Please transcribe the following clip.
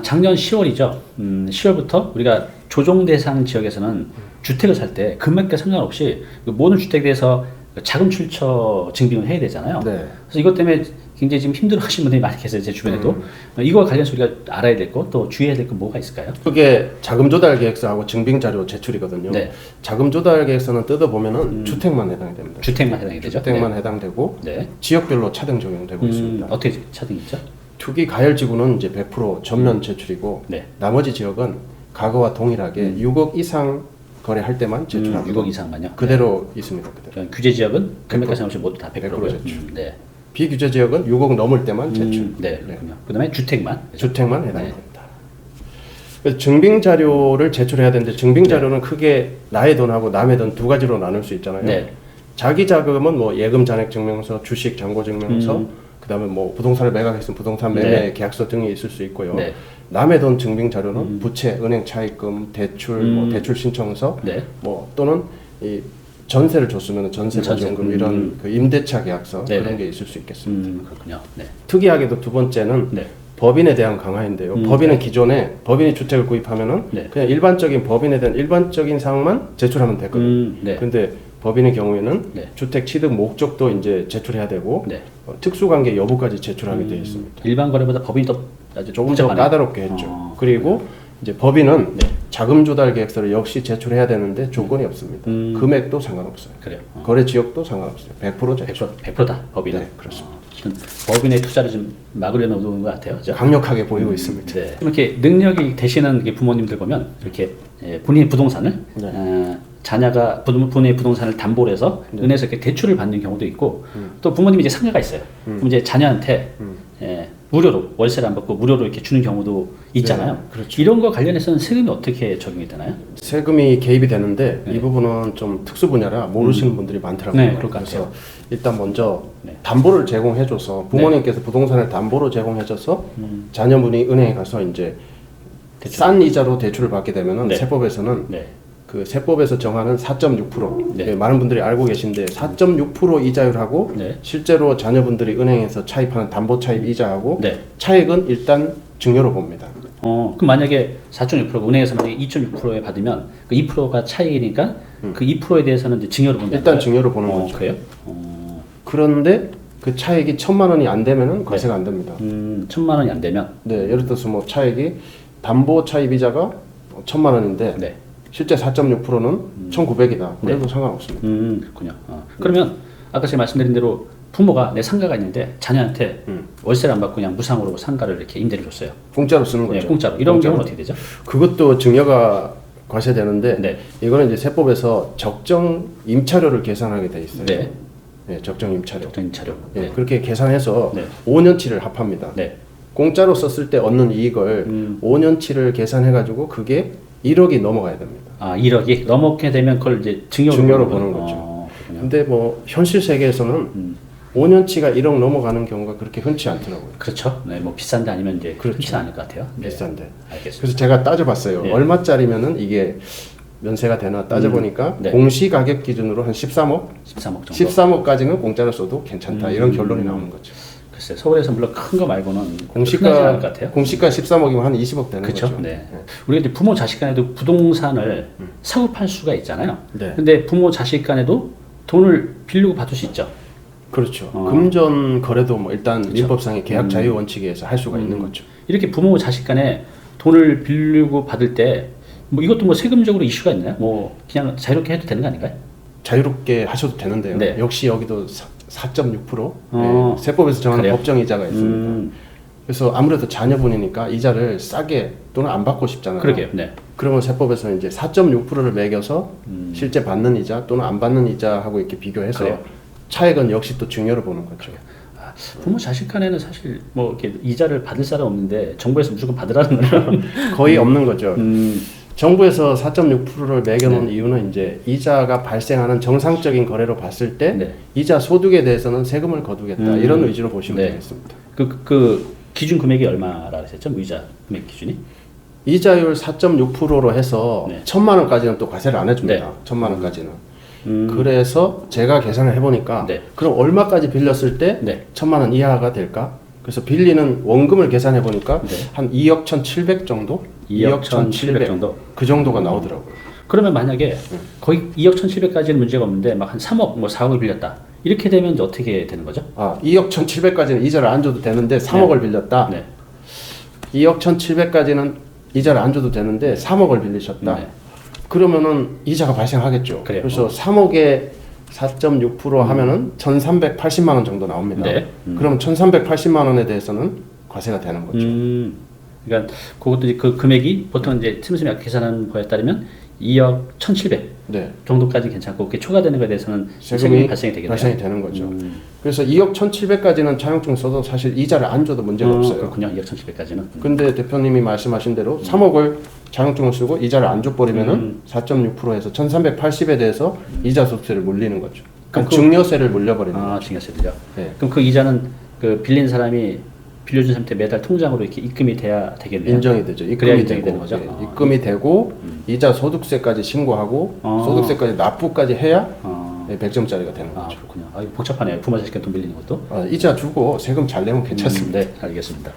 작년 10월이죠. 10월부터 우리가 조정 대상 지역에서는 주택을 살 때 금액과 상관없이 모든 주택에 대해서 자금 출처 증빙을 해야 되잖아요. 네. 그래서 이것 때문에 굉장히 지금 힘들어하시는 분들이 많이 계세요. 제 주변에도. 이거와 관련해서 우리가 알아야 될 거, 또 주의해야 될 거 뭐가 있을까요? 그게 자금 조달 계획서하고 증빙 자료 제출이거든요. 네. 자금 조달 계획서는 뜯어보면은 주택만 해당이 됩니다. 주택만 해당이 되죠. 주택만 네. 해당되고 네. 지역별로 차등 적용되고 있습니다. 어떻게 차등이죠? 투기 가열지구는 이제 100% 전면 제출이고 네. 나머지 지역은 과거와 동일하게 6억 이상 거래할 때만 제출하고 6억 이상만요. 그대로 있습니다. 그대로. 규제 지역은 금액과 상관없이 모두 다 100%고요. 100% 제출. 네. 비규제 지역은 6억 넘을 때만 제출. 네, 그렇군요. 그다음에 주택만. 주택만 해당됩니다. 그래서 증빙 자료를 제출해야 되는데 증빙 자료는 크게 나의 돈하고 남의 돈 두 가지로 나눌 수 있잖아요. 네. 자기 자금은 뭐 예금 잔액 증명서, 주식 잔고 증명서, 그다음에 뭐 부동산을 매각했으면 부동산 매매 네. 계약서 등이 있을 수 있고요. 네. 남의 돈 증빙 자료는 부채, 은행 차입금, 대출, 뭐 대출 신청서, 네. 뭐 또는 이 전세를 줬으면 전세 보증금 이런 그 임대차 계약서 네네. 그런 게 있을 수 있겠습니다. 그렇군요. 네. 특이하게도 두 번째는 네. 법인에 대한 강화인데요. 법인은 기존에 법인이 주택을 구입하면은 네. 그냥 일반적인 법인에 대한 일반적인 사항만 제출하면 됐거든요. 네. 근데 법인의 경우에는 네. 주택 취득 목적도 이제 제출해야 되고 네. 특수관계 여부까지 제출하게 되어 있습니다. 일반 거래보다 법인이 더 아주 조금 더 복잡하네요. 까다롭게 했죠. 그리고 이제 법인은 네. 자금 조달 계획서를 역시 제출해야 되는데 조건이 없습니다. 금액도 상관없어요. 그래요. 거래 지역도 상관없어요. 100% 제출. 100%다 법인은. 네, 그렇습니다. 법인의 투자를 좀 막으려는 의도인 것 같아요. 그죠? 강력하게 보이고 있습니다. 네. 이렇게 능력이 되시는 부모님들 보면 이렇게 본인의 부동산을 네. 자녀가 본인의 부동산을 담보로 해서 은행에서 이렇게 대출을 받는 경우도 있고 또 부모님이 이제 상가가 있어요. 그럼 이제 자녀한테 무료로 월세를 안 받고 무료로 이렇게 주는 경우도 있잖아요. 네, 그렇죠. 이런 거 관련해서는 세금이 어떻게 적용이 되나요? 세금이 개입이 되는데 이 부분은 좀 특수 분야라 모르시는 분들이 많더라고요. 네, 그럴 것 그래서 같아요. 일단 먼저 네. 담보를 제공해줘서 부모님께서 부동산을 담보로 제공해줘서 자녀분이 은행에 가서 이제 싼 이자로 대출을 받게 되면은 네. 세법에서는 네. 그 세법에서 정하는 4.6% 네. 예, 많은 분들이 알고 계신데 4.6% 이자율하고 네. 실제로 자녀분들이 은행에서 차입하는 담보 차입 이자하고 네. 차익은 일단 증여로 봅니다. 그럼 만약에 4.6% 은행에서 만약에 2.6%에 받으면 그 2%가 차익이니까 그 2%에 대해서는 이제 증여로 본다. 일단 증여로 보는 거죠. 그래요? 그런데 그 차익이 1,000만 원이 안 되면은 과세가 안 됩니다. 1,000만 원이 안 되면 네, 예를 들어서 뭐 차익이 담보 차입 이자가 1,000만 원인데 네. 실제 4.6%는 1,900이다. 그래도 상관없습니다. 그렇군요. 그러면 아까 제가 말씀드린 대로 부모가 내 상가가 있는데 자녀한테 월세를 안 받고 그냥 무상으로 상가를 이렇게 임대를 줬어요. 공짜로 쓰는 거죠. 네, 공짜로. 이런 공짜로. 경우는 어떻게 되죠? 그것도 증여가 과세되는데 네. 이거는 이제 세법에서 적정 임차료를 계산하게 돼 있어요. 네. 네, 적정 임차료. 적정 차료. 네, 네. 그렇게 계산해서 네. 5년치를 합합니다. 네. 공짜로 썼을 때 얻는 이익을 5년치를 계산해가지고 그게 1억이 넘어가야 됩니다. 1억이 넘게 되면 그걸 이제 증여로 보는 거죠. 그렇군요. 근데 뭐 현실 세계에서는 5년치가 1억 넘어가는 경우가 그렇게 흔치 않더라고요. 그렇죠. 네, 뭐 비싼데 아니면 이제 그렇죠. 흔치 않을 것 같아요. 네. 비싼데. 알겠습니다. 그래서 제가 따져봤어요. 네. 얼마짜리면은 이게 면세가 되나 따져보니까 네. 공시가격 기준으로 한 13억? 13억 정도. 13억까지는 공짜로 써도 괜찮다. 이런 결론이 나오는 거죠. 글쎄 서울에서 물론 큰 거 말고는 흔하지 않을 공시가 것 같아요. 공시가 13억이면 한 20억 되는 그렇죠. 거죠. 네. 우리가 이제 부모 자식 간에도 부동산을 사고 팔 수가 있잖아요. 네. 근데 부모 자식 간에도 돈을 빌리고 받을 수 있죠. 그렇죠. 금전 거래도 뭐 일단 민법상의 계약 자유 원칙에 의해서 할 수가 있는 거죠. 이렇게 부모 자식 간에 돈을 빌리고 받을 때 뭐 이것도 뭐 세금적으로 이슈가 있나요? 뭐 그냥 자유롭게 해도 되는 거 아닌가요? 자유롭게 하셔도 되는데요. 네. 역시 여기도 4.6% 네, 세법에서 정하는 그래요? 법정 이자가 있습니다. 그래서 아무래도 자녀분이니까 이자를 싸게 또는 안 받고 싶잖아요. 그러게요. 네. 그러면 세법에서 이제 4.6%를 매겨서 실제 받는 이자 또는 안 받는 이자하고 이렇게 비교해서 그래요? 차액은 역시 또 증여를 보는 거죠. 부모 자식 간에는 사실 뭐 이렇게 이자를 받을 사람 없는데 정부에서 무조건 받으라는 거는 거의 없는 거죠. 정부에서 4.6%를 매겨놓은 이유는 이제 이자가 발생하는 정상적인 거래로 봤을 때 네. 이자 소득에 대해서는 세금을 거두겠다 이런 의지로 보시면 네. 되겠습니다. 그 기준 금액이 얼마라 그랬죠? 무이자 금액 기준이? 이자율 4.6%로 해서 네. 1,000만 원까지는 또 과세를 안 해줍니다. 네. 1,000만 원까지는. 그래서 제가 계산을 해보니까 네. 그럼 얼마까지 빌렸을 때 네. 1,000만 원 이하가 될까? 그래서 빌리는 원금을 계산해 보니까 네. 한 2억 1,700 정도? 2억 1,700 정도. 그 정도가 나오더라고요. 그러면 만약에 거의 2억 1,700까지는 문제가 없는데 막 한 3억, 뭐 4억을 빌렸다. 이렇게 되면 이제 어떻게 되는 거죠? 2억 1,700까지는 이자를 안 줘도 되는데 3억을 빌렸다. 네. 2억 1,700까지는 이자를 안 줘도 되는데 3억을 빌리셨다. 네. 그러면은 이자가 발생하겠죠. 그래요. 그래서 3억에 4.6% 하면은 1,380만 원 정도 나옵니다. 네. 그러면 1,380만 원에 대해서는 과세가 되는 거죠. 그러니까 그것도 이제 그 금액이 보통 이제 틈틈이 계산한 거에 따르면 2억 1,700 네. 정도까지 괜찮고 그게 초과되는 것에 대해서는 세금이 발생이 되겠네요. 발생이 되는 거죠. 그래서 2억 1,700까지는 차용증 써도 사실 이자를 안 줘도 문제가 없어요. 그렇군요. 2억 1,700까지는. 근데 대표님이 말씀하신 대로 3억을 자격증을 쓰고 이자를 안 줘버리면은 4.6%에서 1,380에 대해서 이자 소득세를 물리는 거죠. 그럼 증여세를 물려버리는 거죠. 증여세들요. 네. 그럼 그 이자는 그 빌린 사람이 빌려준 사람한테 매달 통장으로 이렇게 입금이 돼야 되겠네요. 인정이 되죠. 그래야 입금이 인정이 되고, 되는 거죠. 네, 입금이 되고 이자 소득세까지 신고하고 소득세까지 납부까지 해야 100점짜리가 되는 거죠. 그렇군요. 이거 복잡하네요. 부모 자식한테 돈 빌리는 것도. 이자 주고 세금 잘 내면 괜찮습니다. 네, 알겠습니다.